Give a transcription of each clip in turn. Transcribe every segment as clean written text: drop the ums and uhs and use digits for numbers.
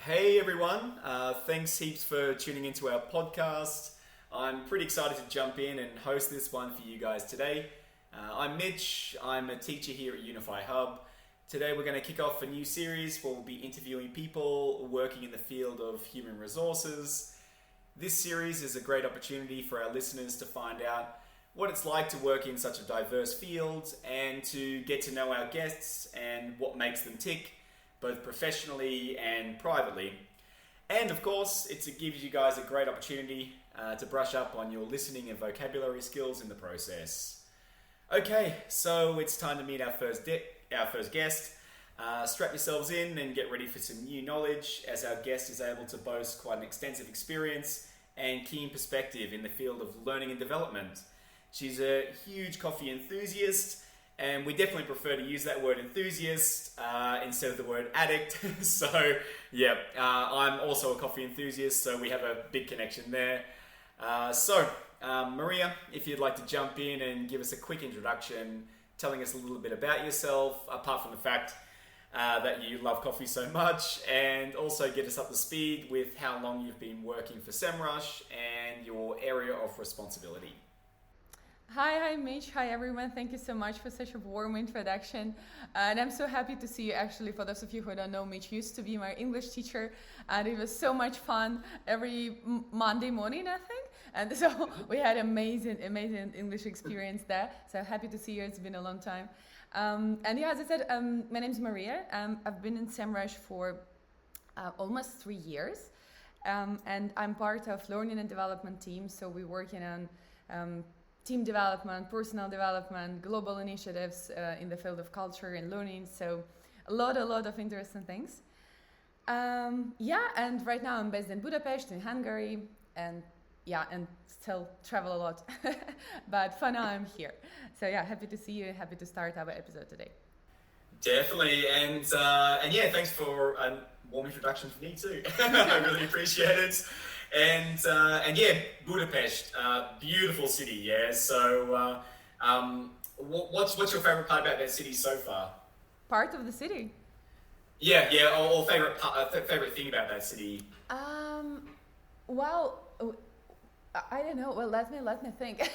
Hey everyone, thanks heaps for tuning into our podcast. I'm pretty excited to jump in and host this one for you guys today. I'm Mitch, I'm a teacher here at UnifyHub. Today we're going to kick off a new series where we'll be interviewing people working in the field of human resources. This series is a great opportunity for our listeners to find out what it's like to work in such a diverse field and to get to know our guests and what makes them tick, both professionally and privately. And of course, it gives you guys a great opportunity to brush up on your listening and vocabulary skills in the process. Okay, so it's time to meet our first guest. Strap yourselves in and get ready for some new knowledge, as our guest is able to boast quite an extensive experience and keen perspective in the field of learning and development. She's a huge coffee enthusiast, and we definitely prefer to use that word enthusiast instead of the word addict. So yeah, I'm also a coffee enthusiast, so we have a big connection there. Maria, if you'd like to jump in and give us a quick introduction, telling us a little bit about yourself, apart from the fact that you love coffee so much, and also get us up to speed with how long you've been working for SEMrush and your area of responsibility. Hi Mitch, hi everyone, thank you so much for such a warm introduction, and I'm so happy to see you. Actually, for those of you who don't know, Mitch used to be my English teacher, and it was so much fun every Monday morning, I think, and so we had amazing English experience there, so happy to see you. It's been a long time. And yeah, as I said, my name's Maria. I've been in SEMrush for almost 3 years, and I'm part of learning and development team, so we're working on team development, personal development, global initiatives in the field of culture and learning. So a lot of interesting things. And right now I'm based in Budapest, in Hungary, and still travel a lot. But for now I'm here. So yeah, happy to see you, happy to start our episode today. Definitely, and yeah, thanks for a warm introduction for me too. I really appreciate it. And yeah, Budapest, beautiful city. Yeah. So, what's your favorite part about that city so far? Part of the city. Yeah, or favorite thing about that city. Well, I don't know. Well, let me think.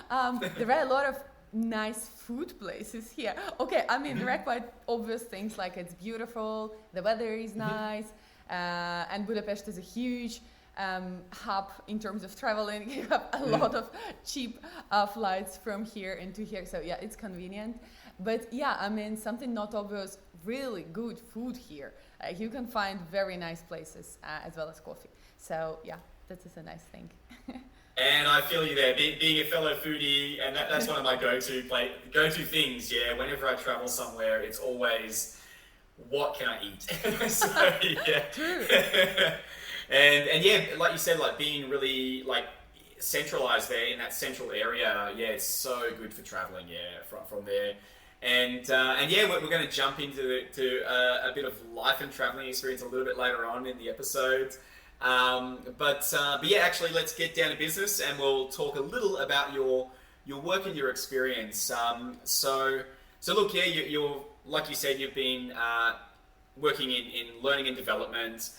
There are a lot of nice food places here. Okay, I mean there are quite obvious things like it's beautiful, the weather is nice, and Budapest is a huge hub in terms of traveling. You have a lot of cheap flights from here into here, so yeah, it's convenient. But yeah, I mean something not obvious, really good food here. You can find very nice places as well as coffee. So yeah, that is a nice thing. And I feel you there, being a fellow foodie, and that's one of my go-to things. Yeah, whenever I travel somewhere, it's always, what can I eat? So yeah. True. And yeah, like you said, like being really like centralized there in that central area, yeah, it's so good for traveling. Yeah, from there, and yeah, we're going to jump into a bit of life and traveling experience a little bit later on in the episode. But yeah, actually, let's get down to business, and we'll talk a little about your work and your experience. So look, yeah, you're like you said, you've been working in learning and development.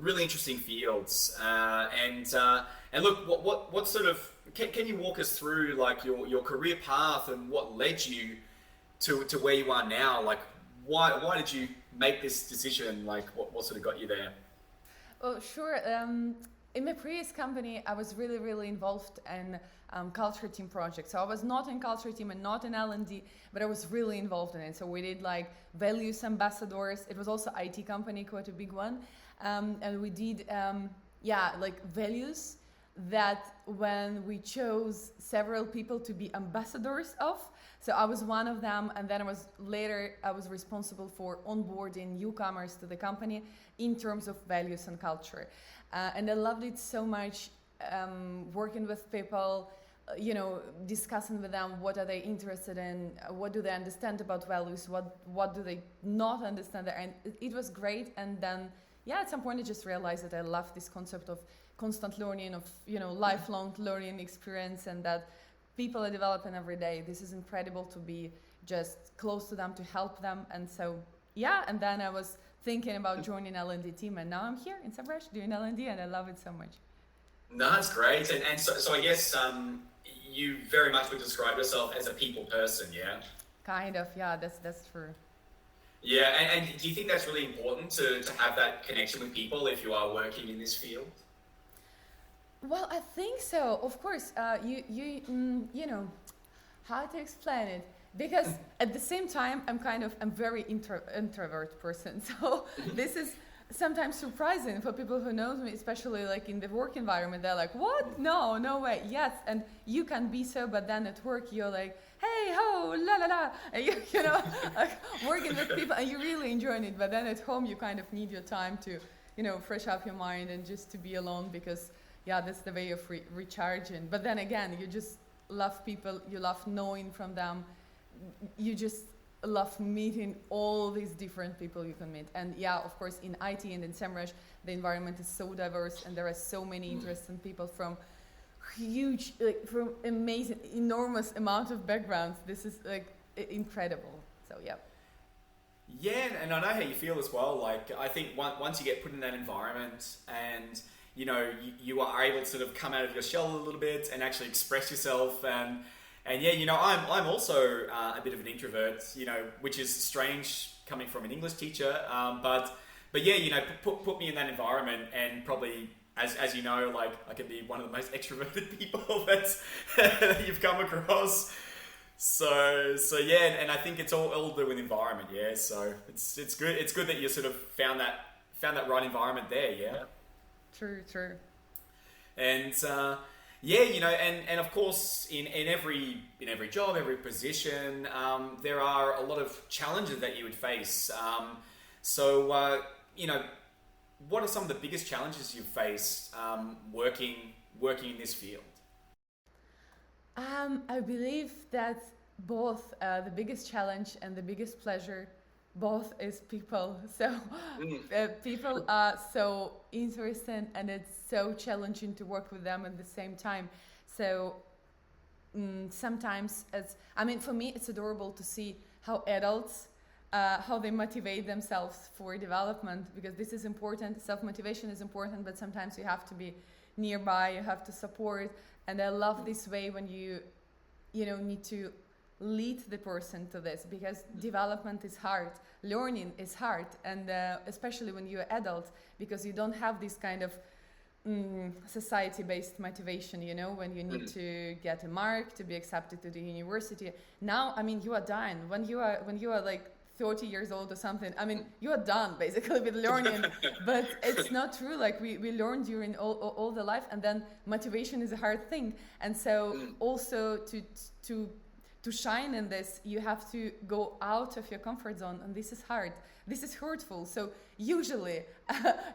Really interesting fields, and look, what sort of can you walk us through like your career path and what led you to where you are now? Like, why did you make this decision? Like, what sort of got you there? Oh, sure. In my previous company, I was really involved in culture team projects. So I was not in culture team and not in L&D, but I was really involved in it. So we did like values ambassadors. It was also IT company, quite a big one. And we did, like values that when we chose several people to be ambassadors of. So I was one of them, and then I was responsible for onboarding newcomers to the company in terms of values and culture. And I loved it so much, working with people, discussing with them what are they interested in, what do they understand about values, what do they not understand there, and it was great. And then at some point I just realized that I love this concept of constant learning, of lifelong learning experience, and that people are developing every day. This is incredible to be just close to them, to help them. And so and then I was thinking about joining L&D team, and now I'm here in SEMrush doing L&D, and I love it so much. No, it's great. And so I guess you very much would describe yourself as a people person, yeah? Kind of, yeah, that's true. Yeah, and do you think that's really important to have that connection with people if you are working in this field? Well, I think so. Of course, you know, how to explain it? Because at the same time, I'm very introvert person. So this is sometimes surprising for people who know me, especially like in the work environment. They're like, what? No way. Yes, and you can be so, but then at work you're like, hey, ho, la la la, and you know, like working with people, and you're really enjoying it. But then at home, you kind of need your time to, you know, fresh up your mind and just to be alone, because yeah, that's the way of recharging. But then again, you just love people, you love knowing from them, you just love meeting all these different people you can meet. And yeah, of course, in IT and in SEMrush, the environment is so diverse, and there are so many interesting people from huge, like from amazing, enormous amount of backgrounds. This is like incredible. So yeah. Yeah, and I know how you feel as well. Like, I think once you get put in that environment, and you know, you are able to sort of come out of your shell a little bit and actually express yourself. And yeah, you know, I'm also a bit of an introvert, you know, which is strange coming from an English teacher. But yeah, you know, put me in that environment, and probably, as you know, like I can be one of the most extroverted people that you've come across. So yeah, and I think it's all to do with environment. Yeah, so it's good. It's good that you sort of found that right environment there. Yeah. True. And yeah, you know, and of course, in every job, every position, there are a lot of challenges that you would face. So you know, what are some of the biggest challenges you've faced working in this field? I believe that both the biggest challenge and the biggest pleasure, both is people. So people are so interesting, and it's so challenging to work with them at the same time. So sometimes for me, it's adorable to see how adults, how they motivate themselves for development, because this is important. Self-motivation is important, but sometimes you have to be nearby, you have to support. And I love this way when you need to lead the person to this, because development is hard, learning is hard, and especially when you're adult, because you don't have this kind of society-based motivation, you know, when you need to get a mark to be accepted to the university. Now, I mean, you are done. When you are like 30 years old or something, I mean, you are done basically with learning. But it's not true. Like we learn during all the life, and then motivation is a hard thing. And so also to shine in this, you have to go out of your comfort zone, and this is hard. This is hurtful. So usually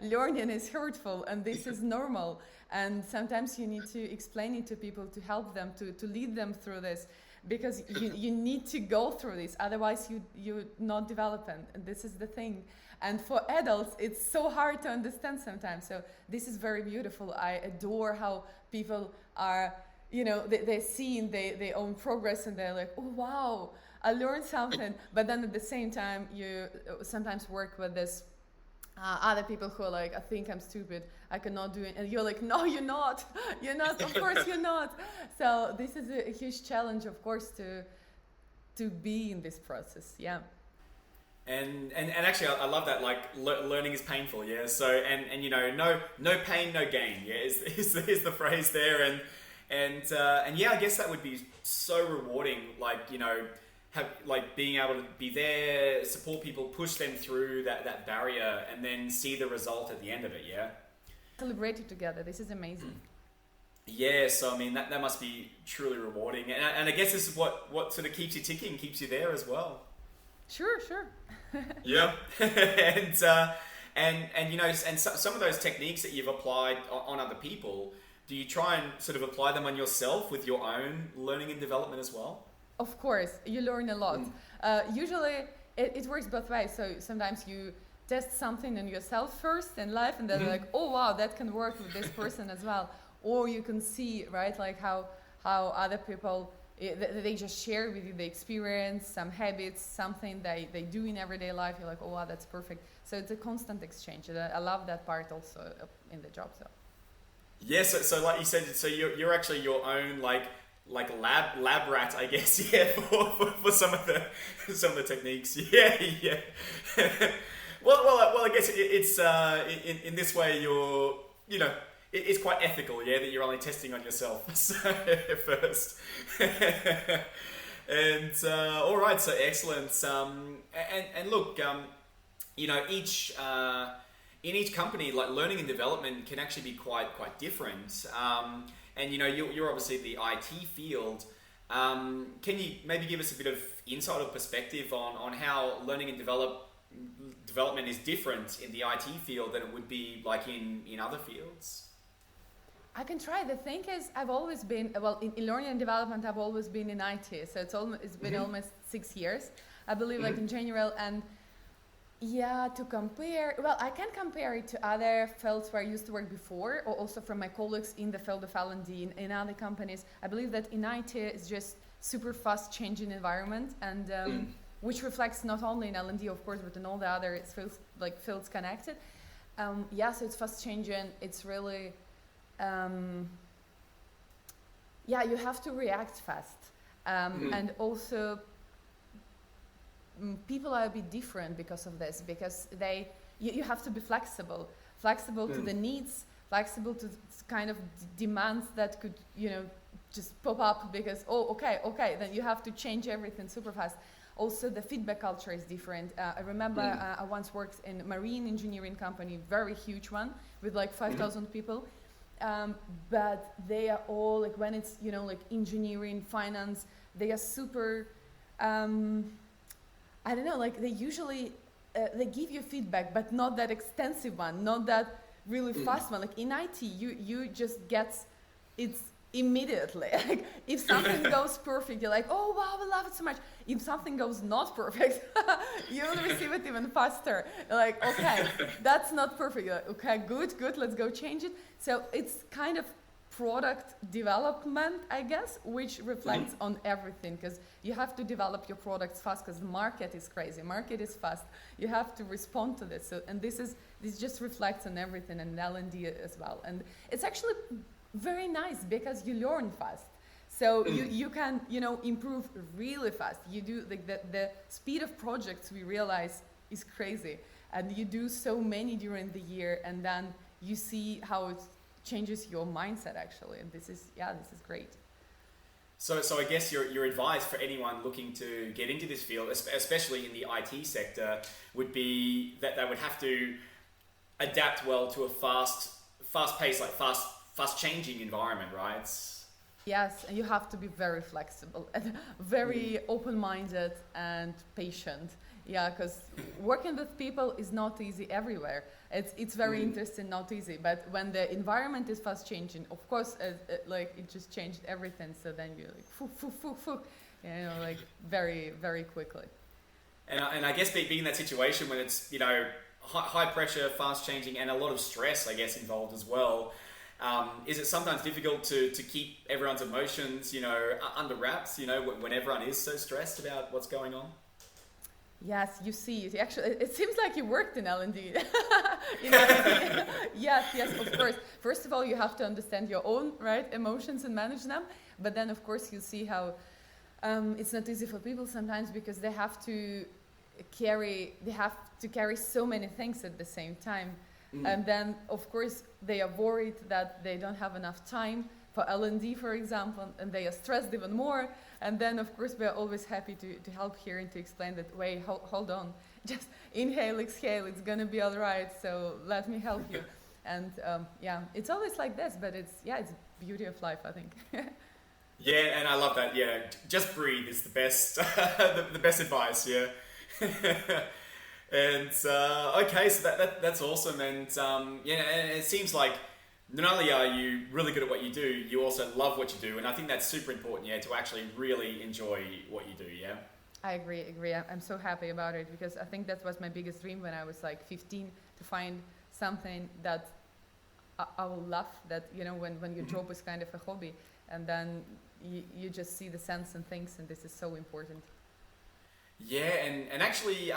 learning is hurtful, and this is normal. And sometimes you need to explain it to people, to help them, to lead them through this, because you need to go through this. Otherwise you're not developing. And this is the thing. And for adults, it's so hard to understand sometimes. So this is very beautiful. I adore how people are, you know, they're seeing their own progress, and they're like, oh, wow, I learned something. But then at the same time, you sometimes work with this other people who are like, I think I'm stupid, I cannot do it. And you're like, no, you're not. You're not. Of course you're not. So this is a huge challenge, of course, to be in this process. Yeah. And actually, I love that. Like, learning is painful. Yeah. So and you know, no pain, no gain. Yeah, is the phrase there. And yeah, I guess that would be so rewarding. Like, you know, being able to be there, support people, push them through that barrier, and then see the result at the end of it. Yeah. Celebrate it together. This is amazing. Yeah. So I mean, that must be truly rewarding. And I guess this is what sort of keeps you ticking, keeps you there as well. Sure. Yeah. and you know, and some of those techniques that you've applied on other people, do you try and sort of apply them on yourself with your own learning and development as well? Of course, you learn a lot. Usually it works both ways. So sometimes you test something on yourself first in life, and then like, oh wow, that can work with this person as well. Or you can see, right, like how other people they just share with you the experience, some habits, something they do in everyday life. You're like, oh wow, that's perfect. So it's a constant exchange. And I love that part also in the job. So yes, so like you said, so you're actually your own like lab rat, I guess, yeah, for some of the techniques, yeah, yeah. well, I guess it's in this way it's quite ethical, yeah, that you're only testing on yourself first. And all right, so excellent. And look, each in each company, like learning and development can actually be quite different. And you're obviously the IT field. Can you maybe give us a bit of insight or perspective on how learning and development is different in the IT field than it would be like in other fields? I can try. The thing is, I've always been, in learning and development, I've always been in IT. So it's been almost 6 years, I believe, like in general. And yeah, to compare, well, I can compare it to other fields where I used to work before, or also from my colleagues in the field of L&D in other companies. I believe that in IT it's just super fast changing environment, and which reflects not only in L&D, of course, but in all the other fields connected. So it's fast changing. It's really, you have to react fast, and also people are a bit different because of this, because you have to be flexible to the needs, flexible to kind of demands that could just pop up, because okay, then you have to change everything super fast. Also, the feedback culture is different. I remember I once worked in a marine engineering company, very huge one, with like 5,000 people. But they are all like, when it's like engineering, finance, they are super I don't know, like they usually they give you feedback, but not that extensive one, not that really fast one. Like in IT, you just get it's immediately. Like if something goes perfect, you're like, oh wow, we love it so much. If something goes not perfect, you'll receive it even faster. You're like, okay, that's not perfect. You're like, okay, good, let's go change it. So it's kind of product development, I guess, which reflects on everything, because you have to develop your products fast, because the market is crazy, market is fast. You have to respond to this. So, and this just reflects on everything, and L&D as well. And it's actually very nice because you learn fast. So you can improve really fast. You do like the speed of projects, we realize, is crazy, and you do so many during the year, and then you see how it changes your mindset actually, and this is great. So I guess your advice for anyone looking to get into this field, especially in the IT sector, would be that they would have to adapt well to a fast-paced, like fast changing environment, right? Yes, and you have to be very flexible and very open-minded and patient. Yeah, because working with people is not easy everywhere. It's very interesting, not easy. But when the environment is fast changing, of course, it just changed everything. So then you're like, like very, very quickly. And I guess being in that situation when it's high pressure, fast changing, and a lot of stress, I guess, involved as well. Is it sometimes difficult to keep everyone's emotions, under wraps, when everyone is so stressed about what's going on? Yes, you see it. Actually, it seems like you worked in L&D. Yes, of course. First of all, you have to understand your own emotions and manage them. But then, of course, you see how it's not easy for people sometimes, because they have to carry so many things at the same time. And then, of course, they are worried that they don't have enough time for L&D, for example, and they are stressed even more. And then, of course, we are always happy to help here and to explain that, wait, hold on, just inhale, exhale, it's going to be all right, so let me help you. And it's always like this, but it's beauty of life, I think. Yeah, and I love that. Yeah, just breathe is the best, the best advice. Yeah. And okay, so that's awesome, and and it seems like not only are you really good at what you do, you also love what you do, and I think that's super important, to actually really enjoy what you do, yeah? I agree. I'm so happy about it, because I think that was my biggest dream when I was like 15, to find something that I will love, that, when your job is kind of a hobby, and then you just see the sense in things, and this is so important. Yeah, and actually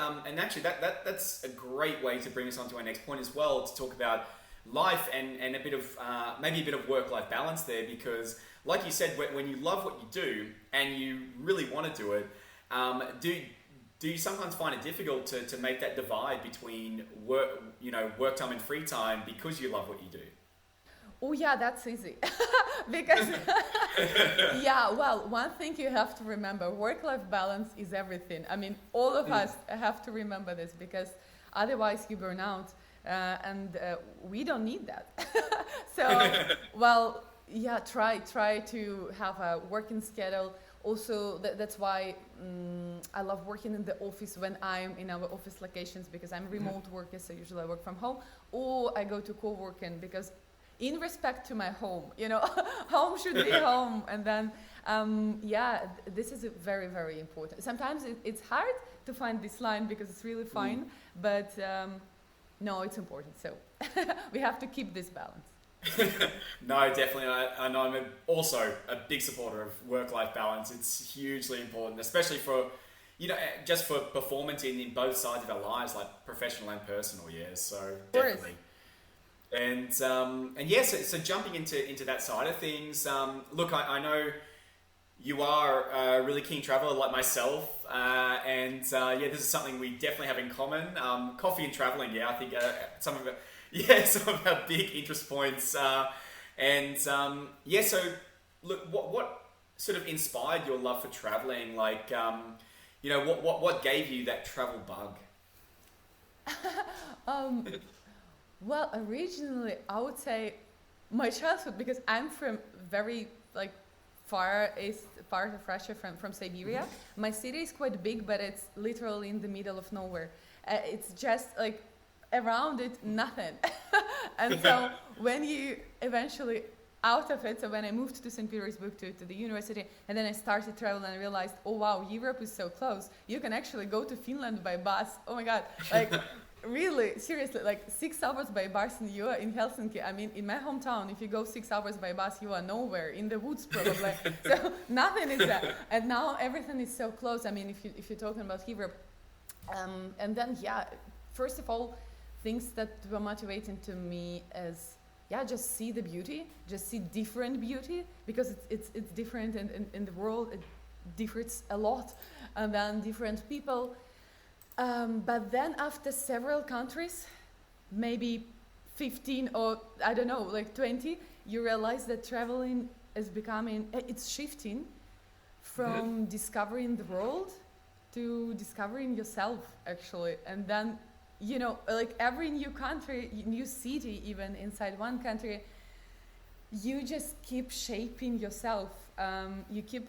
that's a great way to bring us on to our next point as well, to talk about life and a bit of maybe a bit of work-life balance there, because like you said, when you love what you do and you really want to do it, do you sometimes find it difficult to make that divide between work time and free time because you love what you do? Oh yeah, that's easy. Because yeah, well, one thing you have to remember, work-life balance is everything. I mean, all of us have to remember this, because otherwise you burn out, and we don't need that. So, well, yeah, try to have a working schedule. Also, that's why I love working in the office when I'm in our office locations, because I'm a remote worker, so usually I work from home, or I go to co-working, because in respect to my home, home should be home. And then, this is very, very important. Sometimes it's hard to find this line because it's really fine, but no, it's important. So we have to keep this balance. No, definitely. I know I'm also a big supporter of work-life balance. It's hugely important, especially for, just for performance in both sides of our lives, like professional and personal. Yeah, so definitely. And yeah, so jumping into that side of things, look, I know you are a really keen traveler like myself, and this is something we definitely have in common. Coffee and traveling, I think some of our big interest points. So look, what sort of inspired your love for traveling? Like, what gave you that travel bug? Well, originally I would say my childhood, because I'm from very far east part of Russia, from Siberia. My city is quite big, but it's literally in the middle of nowhere. It's just around it, nothing. And so when you eventually out of it, so when I moved to St. Petersburg to the university, and then I started traveling, and I realized, oh wow, Europe is so close. You can actually go to Finland by bus. Oh my God, really, seriously, 6 hours by bus, and you are in Helsinki. I mean, in my hometown, if you go 6 hours by bus, you are nowhere, in the woods probably. So nothing is there. And now everything is so close. I mean, if you're talking about Europe, and then first of all, things that were motivating to me is just see the beauty, just see different beauty, because it's different, and in the world it differs a lot, and then different people. But then after several countries, maybe 15 or I don't know, 20, you realize that traveling is it's shifting from discovering the world to discovering yourself, actually. And then, every new country, new city, even inside one country, you just keep shaping yourself. You keep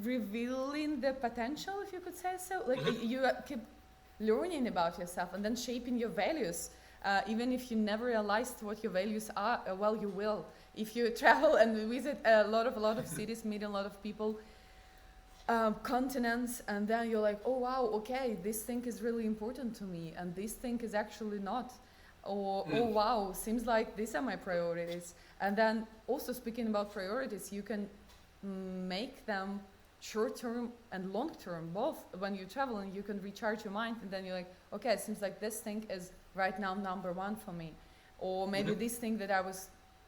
revealing the potential, if you could say so. You keep learning about yourself, and then shaping your values. Even if you never realized what your values are, well, you will. If you travel and visit a lot of cities, meet a lot of people, continents, and then you're like, oh wow, okay, this thing is really important to me, and this thing is actually not. Or, oh wow, seems like these are my priorities. And then also, speaking about priorities, you can make them short-term and long-term, both. When you travel and you can recharge your mind, and then you're like, okay, it seems like this thing is right now number one for me. Or maybe this thing that I was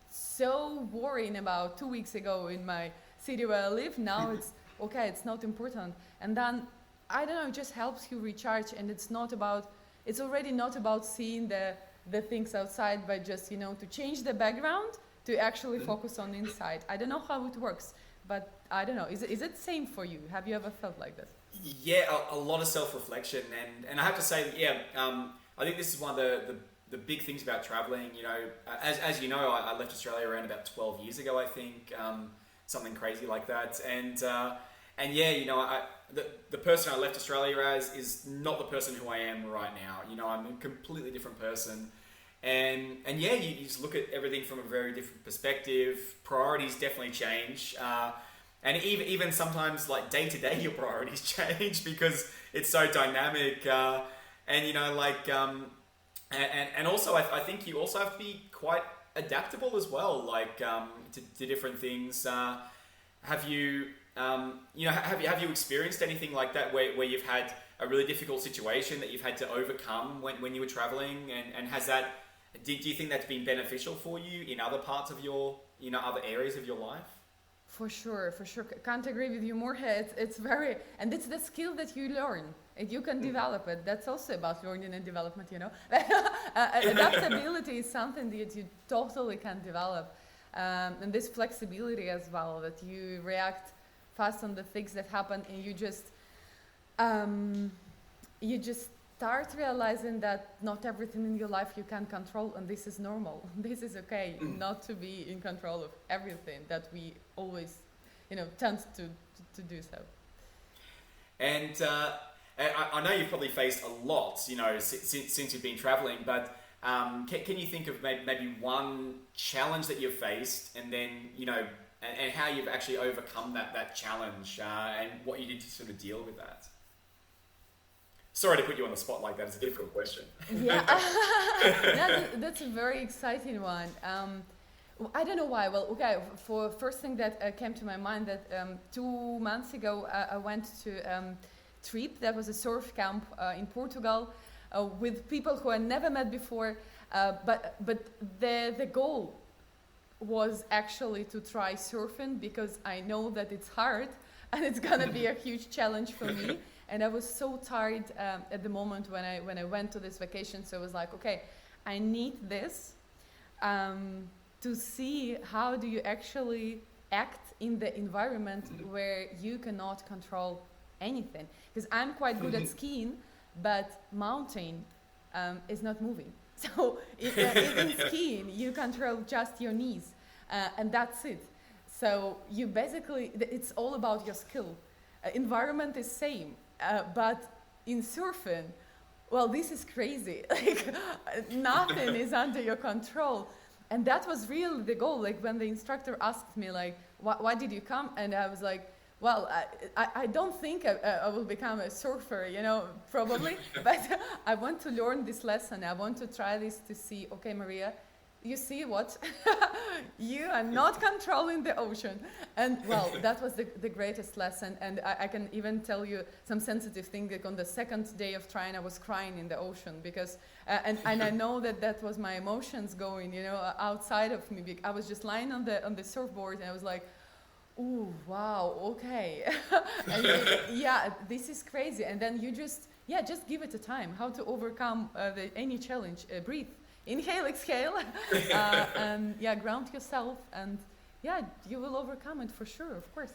so worrying about 2 weeks ago in my city where I live, now it's okay, it's not important. And then, I don't know, it just helps you recharge, and it's already not about seeing the things outside, but just, to change the background, to actually focus on inside. I don't know how it works, but I don't know. Is it same for you? Have you ever felt like this? Yeah, a lot of self-reflection, and I have to say, I think this is one of the big things about traveling. As you know, I left Australia around about 12 years ago, I think, something crazy like that, and the person I left Australia as is not the person who I am right now. I'm a completely different person. And you just look at everything from a very different perspective. Priorities definitely change. And even sometimes, day to day, your priorities change because it's so dynamic. And also, I think you also have to be quite adaptable as well, to different things. have you, have you experienced anything like that where you've had a really difficult situation that you've had to overcome when you were traveling, and has that, do you think that's been beneficial for you in other parts of your, other areas of your life? For sure. Can't agree with you more. It's very, and it's the skill that you learn. And you can develop it. That's also about learning and development, Adaptability is something that you totally can develop. And this flexibility as well, that you react fast on the things that happen, and you just start realizing that not everything in your life you can control, and this is normal. This is okay, not to be in control of everything that we always, tend to do so. And I know you've probably faced a lot, since you've been traveling, but can you think of maybe one challenge that you've faced, and then, and how you've actually overcome that challenge, and what you did to sort of deal with that? Sorry to put you on the spot like that. It's a difficult question. Yeah, that's a very exciting one. I don't know why. Well, okay, for first thing that came to my mind, that 2 months ago I went to trip. That was a surf camp in Portugal with people who I never met before. But the goal was actually to try surfing, because I know that it's hard and it's gonna be a huge challenge for me. And I was so tired at the moment when I went to this vacation. So I was like, okay, I need this to see how do you actually act in the environment where you cannot control anything. Because I'm quite good at skiing, but mountain is not moving. So in skiing, you control just your knees, and that's it. So you basically, it's all about your skill. Environment is same. But in surfing, well, this is crazy. Like, nothing is under your control. And that was really the goal. Like, when the instructor asked me, like, why did you come? And I was like, well, I don't think I will become a surfer, probably. But I want to learn this lesson. I want to try this to see, okay, Maria, you see what? You are not controlling the ocean. And well, that was the greatest lesson. And I can even tell you some sensitive thing. Like, on the second day of trying, I was crying in the ocean because, and I know that was my emotions going, outside of me. I was just lying on the surfboard, and I was like, ooh, wow, okay. And this is crazy. And then you just give it a time. How to overcome any challenge. Breathe. Inhale, exhale, and ground yourself, and you will overcome it for sure, of course.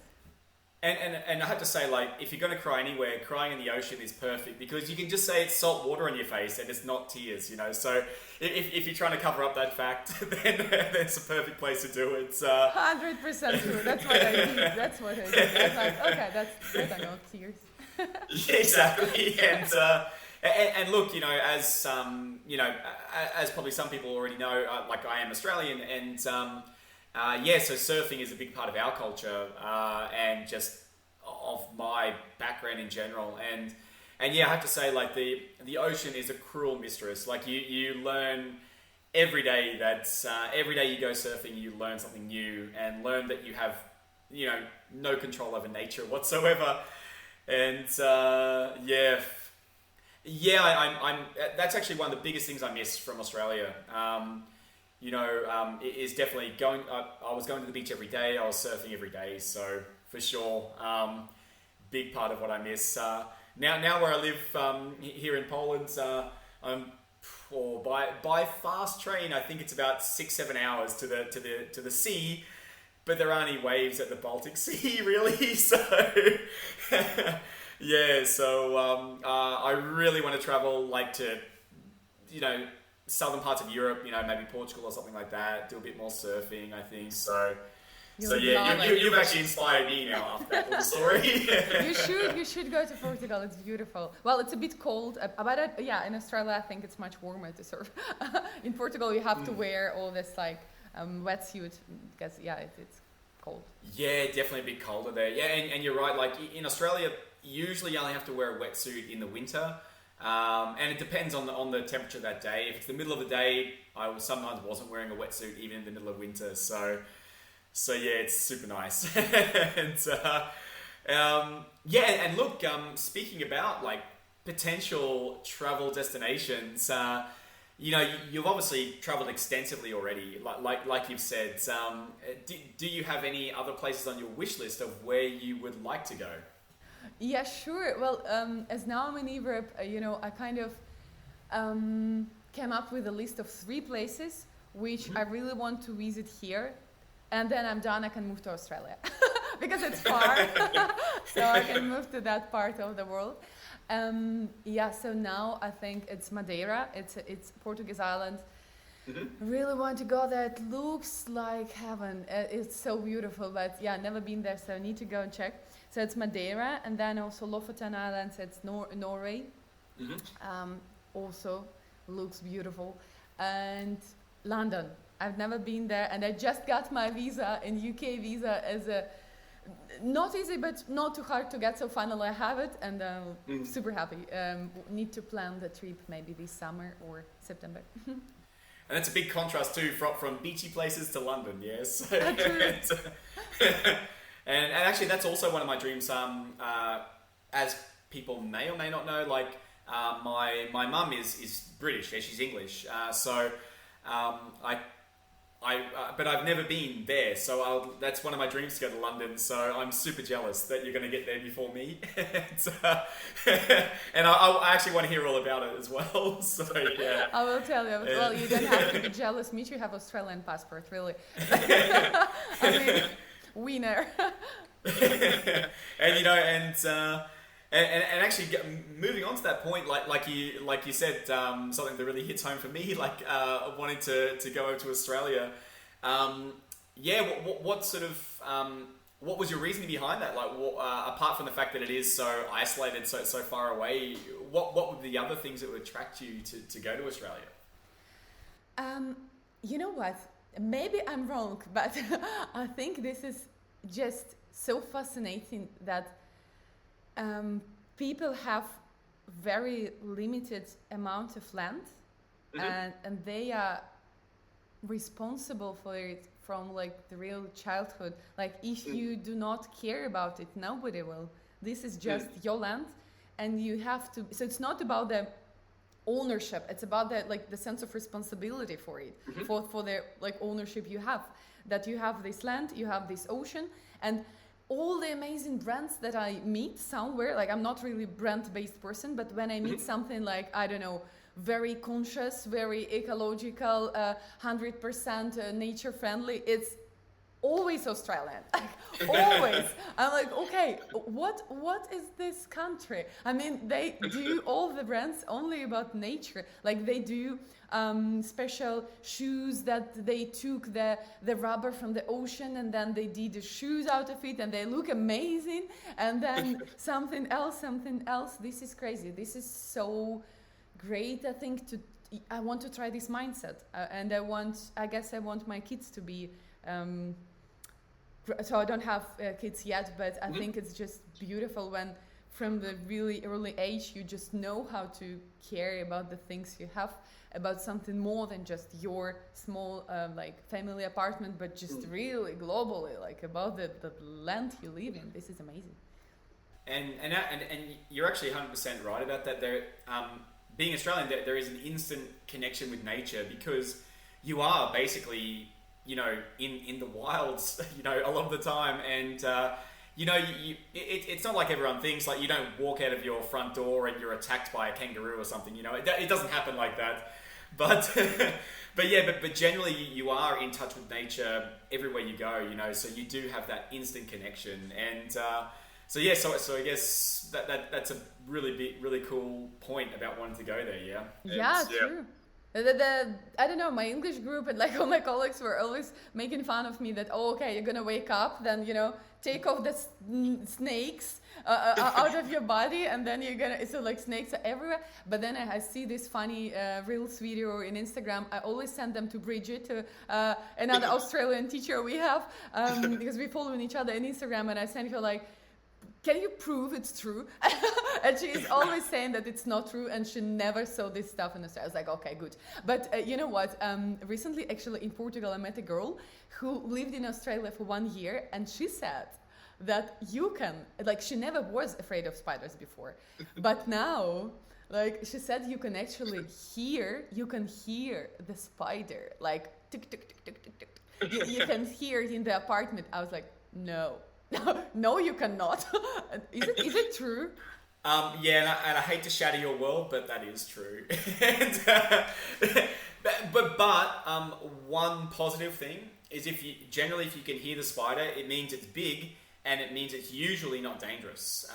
And I have to say, like, if you're going to cry anywhere, crying in the ocean is perfect, because you can just say it's salt water on your face and it's not tears, So if you're trying to cover up that fact, then it's a perfect place to do it. 100% true. That's what I did. I was like, okay, that's I know, tears. Yeah, exactly. And look, as as probably some people already know, like, I am Australian, and so surfing is a big part of our culture, and just of my background in general. And I have to say, like, the ocean is a cruel mistress. Like, you learn every day that every day you go surfing, you learn something new, and learn that you have no control over nature whatsoever. And I'm. That's actually one of the biggest things I miss from Australia. Is definitely going. I was going to the beach every day. I was surfing every day. So for sure, big part of what I miss. Now where I live here in Poland, by fast train, I think it's about 6-7 hours to the sea, but there aren't any waves at the Baltic Sea really. So. I really want to travel, like, to, southern parts of Europe, maybe Portugal or something like that, do a bit more surfing, I think. You've actually inspired me now after that little story. You should go to Portugal. It's beautiful. Well, it's a bit cold, but in Australia I think it's much warmer to surf. In Portugal you have to wear all this, like, wetsuit, because it's cold. Yeah, definitely a bit colder there. Yeah, and you're right, like, in Australia, usually you only have to wear a wetsuit in the winter, and it depends on the temperature that day. If it's the middle of the day, I sometimes wasn't wearing a wetsuit even in the middle of winter. So So yeah, it's super nice. And look, speaking about like potential travel destinations, you've obviously traveled extensively already, like you've said. Do you have any other places on your wish list of where you would like to go? Yeah, sure. Well, as now I'm in Europe, I kind of came up with a list of 3 places which I really want to visit here, and then I'm done. I can move to Australia because it's far, so I can move to that part of the world. So now I think it's Madeira. It's Portuguese island. Really want to go there. It looks like heaven. It's so beautiful, but yeah, never been there, so I need to go and check. So it's Madeira, and then also Lofoten Islands. It's Norway. Also looks beautiful, and London. I've never been there, and I just got my visa in UK visa as a not easy, but not too hard to get. So finally I have it, and super happy. Need to plan the trip maybe this summer or September. And that's a big contrast too, from beachy places to London, yes. And actually, that's also one of my dreams. As people may or may not know, like my mum is British, yeah, she's English. But I've never been there, so that's one of my dreams to go to London. So I'm super jealous that you're going to get there before me, and I actually want to hear all about it as well. So yeah, I will tell you. Well, you don't have to be jealous. Mitch, you have Australian passport, really. I mean, winner. And actually, moving on to that point, like you said, something that really hits home for me, wanting to go over to Australia. What sort of what was your reasoning behind that? Like, apart from the fact that it is so isolated, so far away, what were the other things that would attract you to go to Australia? You know what? Maybe I'm wrong, but I think this is just so fascinating that people have very limited amount of land, and they are responsible for it from like the real childhood. Like if you do not care about it, nobody will. This is just your land, and you have to. So it's not about the ownership. It's about the sense of responsibility for it, for the like ownership you have. That you have this land, you have this ocean, and all the amazing brands that I meet somewhere, like I'm not really brand-based person, but when I meet something like, I don't know, very conscious, very ecological, 100% nature friendly, it's always Australian. Always. I'm like, okay, what is this country? I mean, they do all the brands only about nature. Like they do special shoes that they took the rubber from the ocean and then they did the shoes out of it and they look amazing. And then something else. This is crazy. This is so great. I want to try this mindset, and I guess I want my kids to be. So I don't have kids yet, but I think it's just beautiful when from the really early age you just know how to care about the things you have, about something more than just your small like family apartment, but just really globally, like about the land you live in. This is amazing. And you're actually 100% right about that. There, being Australian, there is an instant connection with nature because you are basically, you know, in the wilds, you know, a lot of the time. And, you know, it's not like everyone thinks, like you don't walk out of your front door and you're attacked by a kangaroo or something, you know, it doesn't happen like that. But, but generally you are in touch with nature everywhere you go, you know, so you do have that instant connection. And, so I guess that's a really cool point about wanting to go there, yeah? Yeah, true. I don't know, my English group and like all my colleagues were always making fun of me that, oh, okay, you're gonna wake up, then, you know, take off the snakes out of your body, and then you're gonna, so like snakes are everywhere. But then I see this funny Reels video in Instagram. I always send them to Bridget, another Australian teacher we have, because we follow each other on Instagram, and I send her like, can you prove it's true? And she's always saying that it's not true, and she never saw this stuff in Australia. I was like, okay, good. But you know what? Recently, actually, in Portugal, I met a girl who lived in Australia for 1 year, and she said that you can, like, she never was afraid of spiders before, but now, like, she said you can actually hear the spider, like, tick, tick, tick, tick, tick, tick. You can hear it in the apartment. I was like, no, no, you cannot. Is it true? Yeah, and I hate to shatter your world, but that is true. And, but one positive thing is if you can hear the spider, it means it's big, and it means it's usually not dangerous,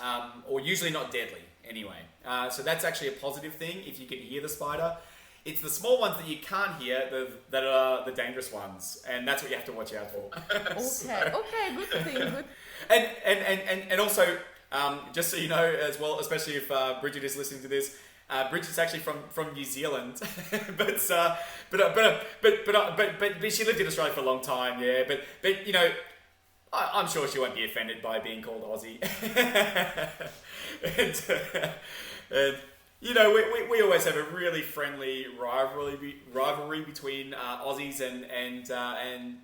or usually not deadly anyway. So that's actually a positive thing if you can hear the spider. It's the small ones that you can't hear that are the dangerous ones, and that's what you have to watch out for. Okay, good thing, good. And also, just so you know as well, especially if Bridget is listening to this, Bridget's actually from New Zealand, but she lived in Australia for a long time, yeah. But you know, I'm sure she won't be offended by being called Aussie. and you know, we always have a really friendly rivalry between Aussies and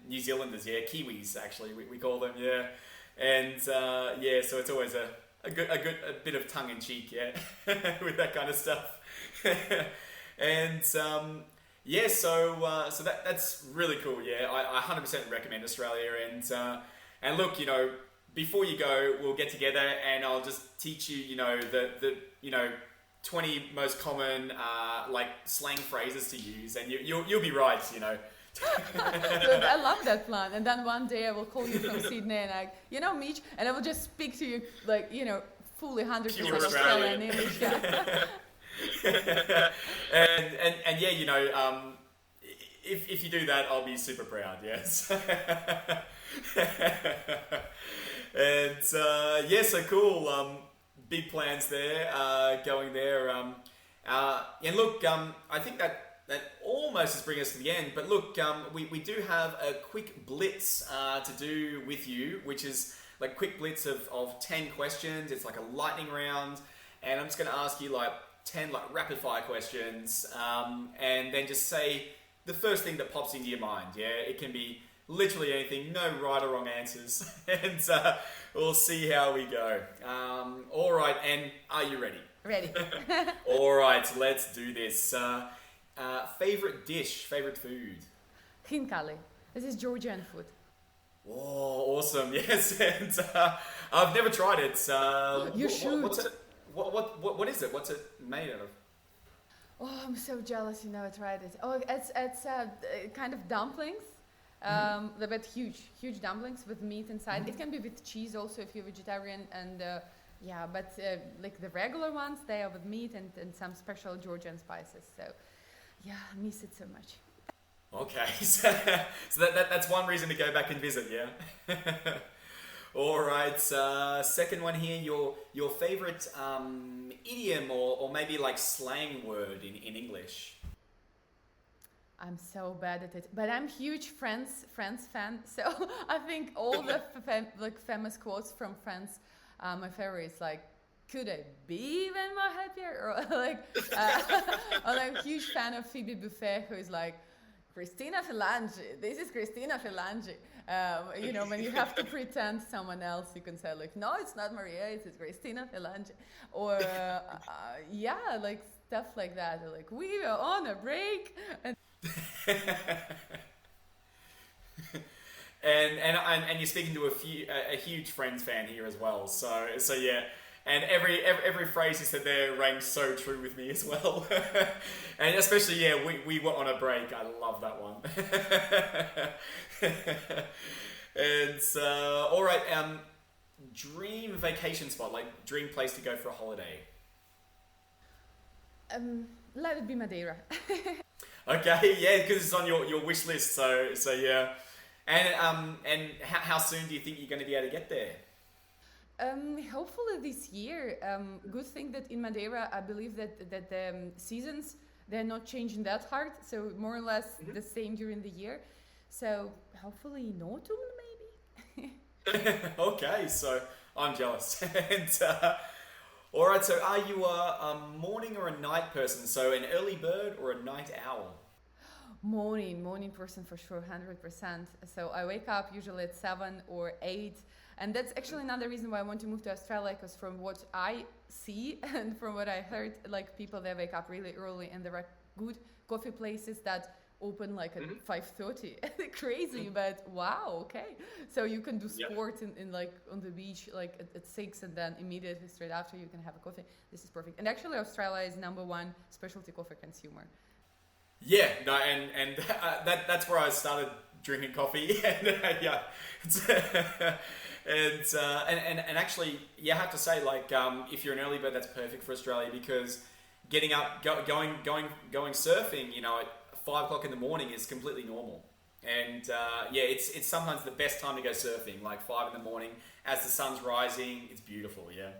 New Zealanders, yeah, Kiwis actually we call them, yeah, and yeah, so it's always a bit of tongue in cheek, yeah, with that kind of stuff, and yeah, so that's really cool, yeah. I 100% recommend Australia, and look, you know, before you go, we'll get together and I'll just teach you, you know, the 20 most common like slang phrases to use, and you'll be right, you know. Good, I love that plan. And then one day I will call you from Sydney and Mitch, and I will just speak to you like, you know, fully 100% Australian English. Yeah. and yeah, you know, if you do that, I'll be super proud. Yes. And yeah, so cool. Big plans there, going there. And look, I think that almost is bringing us to the end. But look, we do have a quick blitz to do with you, which is like quick blitz of 10 questions. It's like a lightning round, and I'm just going to ask you like 10 like rapid fire questions, and then just say the first thing that pops into your mind. Yeah, it can be literally anything, no right or wrong answers, and we'll see how we go. All right, and are you ready? Ready. All right, let's do this. Favorite dish, favorite food? Khinkali. This is Georgian food. Oh, awesome! Yes, and I've never tried it. You should. What's it? What is it? What's it made out of? Oh, I'm so jealous. You never tried it. Oh, it's kind of dumplings. They're about huge dumplings with meat inside. It can be with cheese also if you're vegetarian, and yeah, but like the regular ones, they are with meat and some special Georgian spices. So yeah, I miss it so much. Okay, so that's one reason to go back and visit, yeah. All right, second one here, your favorite idiom or maybe like slang word in English. I'm so bad at it, but I'm huge Friends fan. So I think all the like famous quotes from Friends, my favorite is like, "Could I be even more happier?" Or like, I'm like a huge fan of Phoebe Buffet, who is like, "Christina Filangi. This is Christina Filangi." You know, when you have to pretend someone else, you can say like, "No, it's not Maria. It's Christina Filangi," or yeah, like stuff like that. Or like, "We are on a break." and you're speaking to a huge Friends fan here as well. So yeah, and every phrase you said there rang so true with me as well. And especially yeah, we were on a break. I love that one. And all right, dream vacation spot, like dream place to go for a holiday. Let it be Madeira. Okay, yeah, because it's on your wish list. So yeah, and how soon do you think you're going to be able to get there? Hopefully this year. Good thing that in Madeira, I believe that the seasons, they're not changing that hard, so more or less the same during the year. So hopefully in autumn maybe. Okay, so I'm jealous. And All right, so are you a morning or a night person? So an early bird or a night owl? Morning person for sure, 100%. So I wake up usually at 7 or 8. And that's actually another reason why I want to move to Australia, because from what I see and from what I heard, like people, they wake up really early and there are good coffee places that open like at 5:30. Crazy, but wow, okay. So you can do sport in like on the beach like at 6, and then immediately straight after you can have a coffee. This is perfect. And actually Australia is #1 specialty coffee consumer. Yeah, no, and that's where I started drinking coffee, and yeah, it's, and actually, you have to say like if you're an early bird, that's perfect for Australia, because getting up, going surfing, you know, at 5 o'clock in the morning is completely normal, and yeah, it's sometimes the best time to go surfing, like 5 in the morning as the sun's rising. It's beautiful, yeah.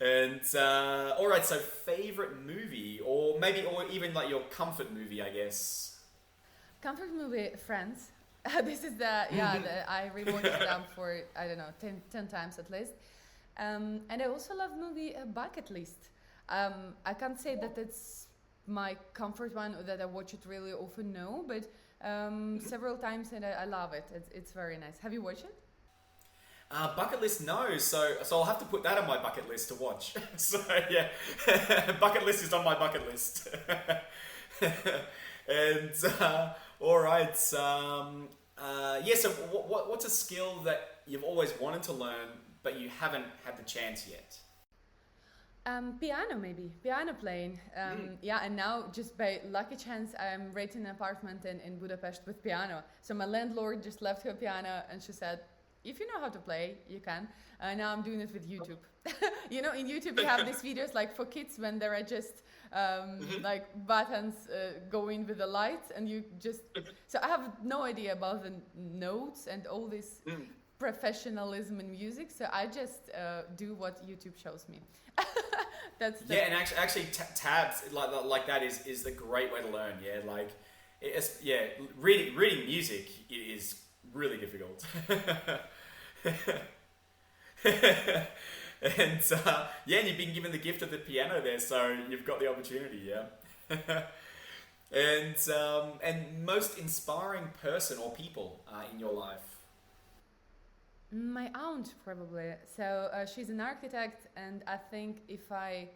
And all right, so favorite movie, or even like your comfort movie, I guess. Comfort movie, Friends. This is I rewatched them for, I don't know, 10 times at least. And I also love movie Bucket List. I can't say that it's my comfort one or that I watch it really often, no, but several times, and I love it. It's very nice. Have you watched it? Bucket list, no. So I'll have to put that on my bucket list to watch. So yeah, bucket list is on my bucket list. And all right. Yeah. So what's a skill that you've always wanted to learn but you haven't had the chance yet? Piano, maybe piano playing. Yeah, and now just by lucky chance, I'm renting an apartment in Budapest with piano. So my landlord just left her piano, and she said, if you know how to play, you can. Now I'm doing it with YouTube. You know, in YouTube you have these videos like for kids when there are just like buttons going with the lights, and you just. So I have no idea about the notes and all this professionalism in music. So I just do what YouTube shows me. That's yeah, and actually tabs like that is a great way to learn. Yeah, like reading music is really difficult. And yeah, and you've been given the gift of the piano there, so you've got the opportunity, yeah. And most inspiring person or people in your life? My aunt, probably. So she's an architect, and I think if I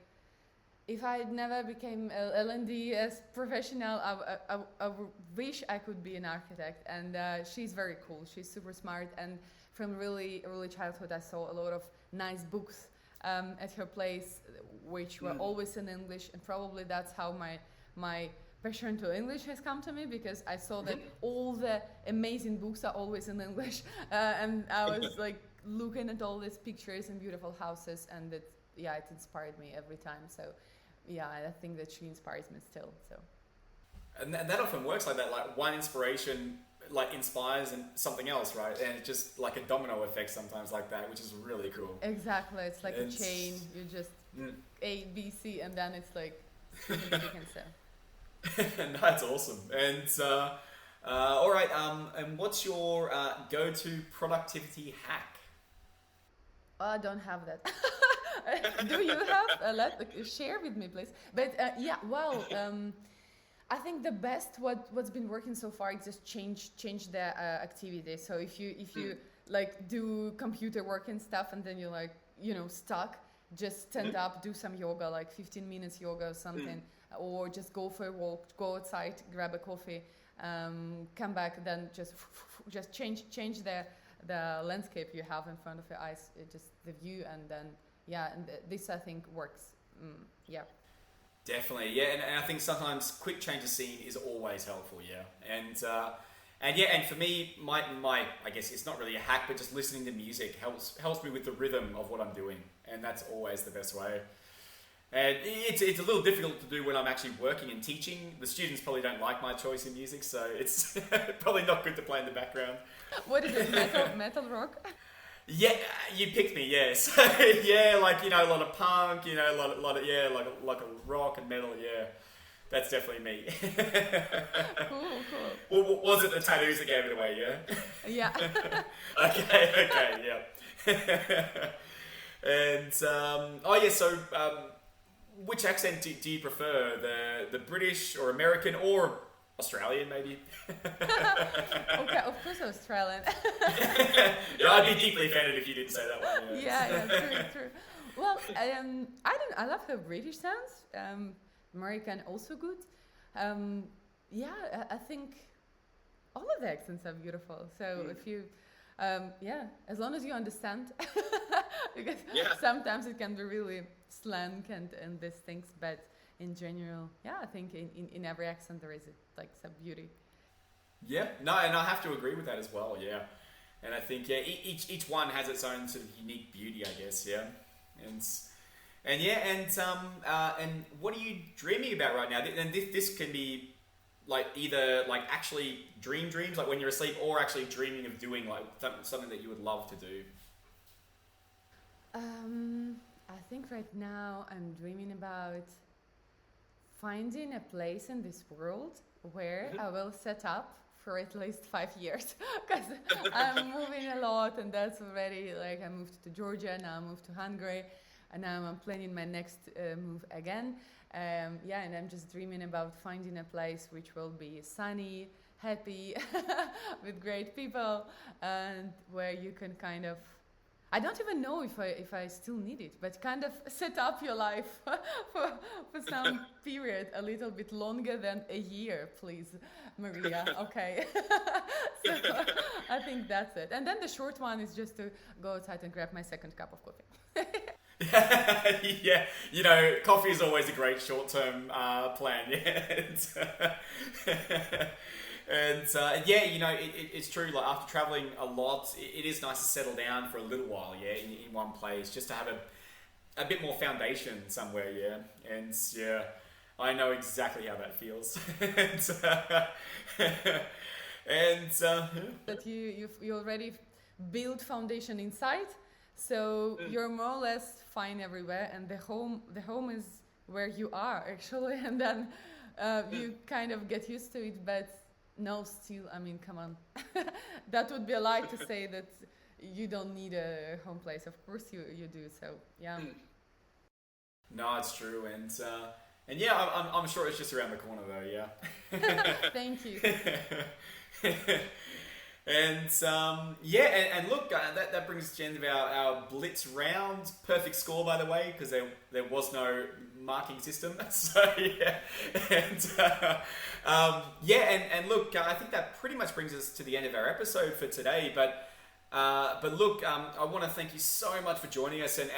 never became L&D as professional, I wish I could be an architect. And she's very cool. She's super smart. And from really early childhood, I saw a lot of nice books at her place, which were always in English. And probably that's how my passion to English has come to me, because I saw that all the amazing books are always in English. And I was like looking at all these pictures and beautiful houses, and it inspired me every time. So yeah, I think that she inspires me still. So, and that often works like that. Like one inspiration like inspires and something else, right? And it's just like a domino effect sometimes like that, which is really cool. Exactly, it's like a chain. You just A, B, C, and then it's like and so. That's awesome. And all right, and what's your go-to productivity hack? I don't have that. Do you have? Share with me, please. But yeah, well, I think the best what's been working so far is just change the activity. So if you like do computer work and stuff, and then you're like stuck, just stand up, do some yoga, like 15 minutes yoga or something, or just go for a walk, go outside, grab a coffee, come back, then just change the landscape you have in front of your eyes, just the view, and then and this I think works. Yeah. Definitely, yeah, and I think sometimes quick change of scene is always helpful, yeah, and for me, my I guess it's not really a hack, but just listening to music helps me with the rhythm of what I'm doing, and that's always the best way. And it's a little difficult to do when I'm actually working and teaching. The students probably don't like my choice in music, so it's probably not good to play in the background. What is it, metal rock? Yeah, you picked me. Yeah, so yeah, like a lot of punk, a lot of like a rock and metal. Yeah, that's definitely me. Cool. Well, was it the tattoos that gave it away? Yeah. Yeah. Okay. Yeah. And oh yeah, so which accent do you prefer? The British or American or Australian maybe? Okay, of course Australian. Yeah, I'd be deeply offended if you didn't say that one. Yeah, true. Well, I love how British sounds. American also good. I think all of the accents are beautiful. So if you, as long as you understand, because sometimes it can be really slang and these things, but in general, I think in every accent there is like some beauty. Yeah, no, and I have to agree with that as well. Yeah, and I think each one has its own sort of unique beauty, I guess. Yeah, and what are you dreaming about right now? And this can be like either like actually dreams, like when you're asleep, or actually dreaming of doing like something that you would love to do. I think right now I'm dreaming about finding a place in this world where I will set up for at least 5 years, because I'm moving a lot, and that's already like I moved to Georgia, now I moved to Hungary, and now I'm planning my next move again. And I'm just dreaming about finding a place which will be sunny, happy, with great people, and where you can kind of, I don't even know if I still need it, but kind of set up your life for some period a little bit longer than a year, please, Maria. Okay. So I think that's it. And then the short one is just to go outside and grab my second cup of coffee. Yeah, coffee is always a great short-term plan. It's true. Like after traveling a lot, it is nice to settle down for a little while. Yeah, in one place, just to have a bit more foundation somewhere. Yeah, and I know exactly how that feels. That you already build foundation inside. So you're more or less fine everywhere, and the home is where you are actually, and then you kind of get used to it. But no, still, I mean, come on, that would be a lie to say that you don't need a home place. Of course you do. So yeah. No, it's true, and I'm sure it's just around the corner though. Yeah. Thank you. And look, that brings us to the end of our Blitz round. Perfect score, by the way, because there was no marking system. So and look, I think that pretty much brings us to the end of our episode for today. But look, I want to thank you so much for joining us and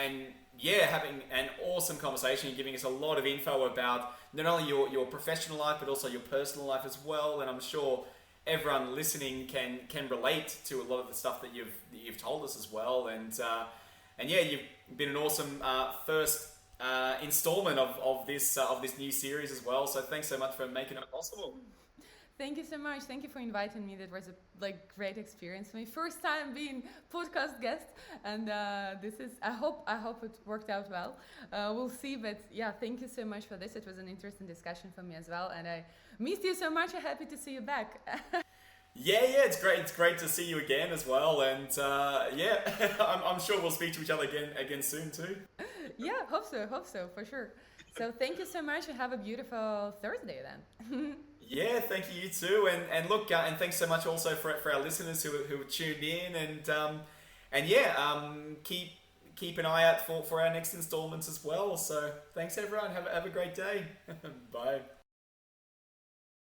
having an awesome conversation and giving us a lot of info about not only your professional life but also your personal life as well. And I'm sure everyone listening can relate to a lot of the stuff that you've told us as well, and you've been an awesome first installment of this new series as well. So thanks so much for making it possible. Thank you so much. Thank you for inviting me. That was a great experience for me. First time being podcast guest, and this is. I hope it worked out well. We'll see, but thank you so much for this. It was an interesting discussion for me as well, and I missed you so much. I'm happy to see you back. It's great. It's great to see you again as well, and I'm sure we'll speak to each other again soon too. Yeah, hope so for sure. So thank you so much, and have a beautiful Thursday then. Yeah, thank you too, and look, and thanks so much also for our listeners who are tuned in, and keep an eye out for our next installments as well. So thanks everyone. Have a great day. Bye.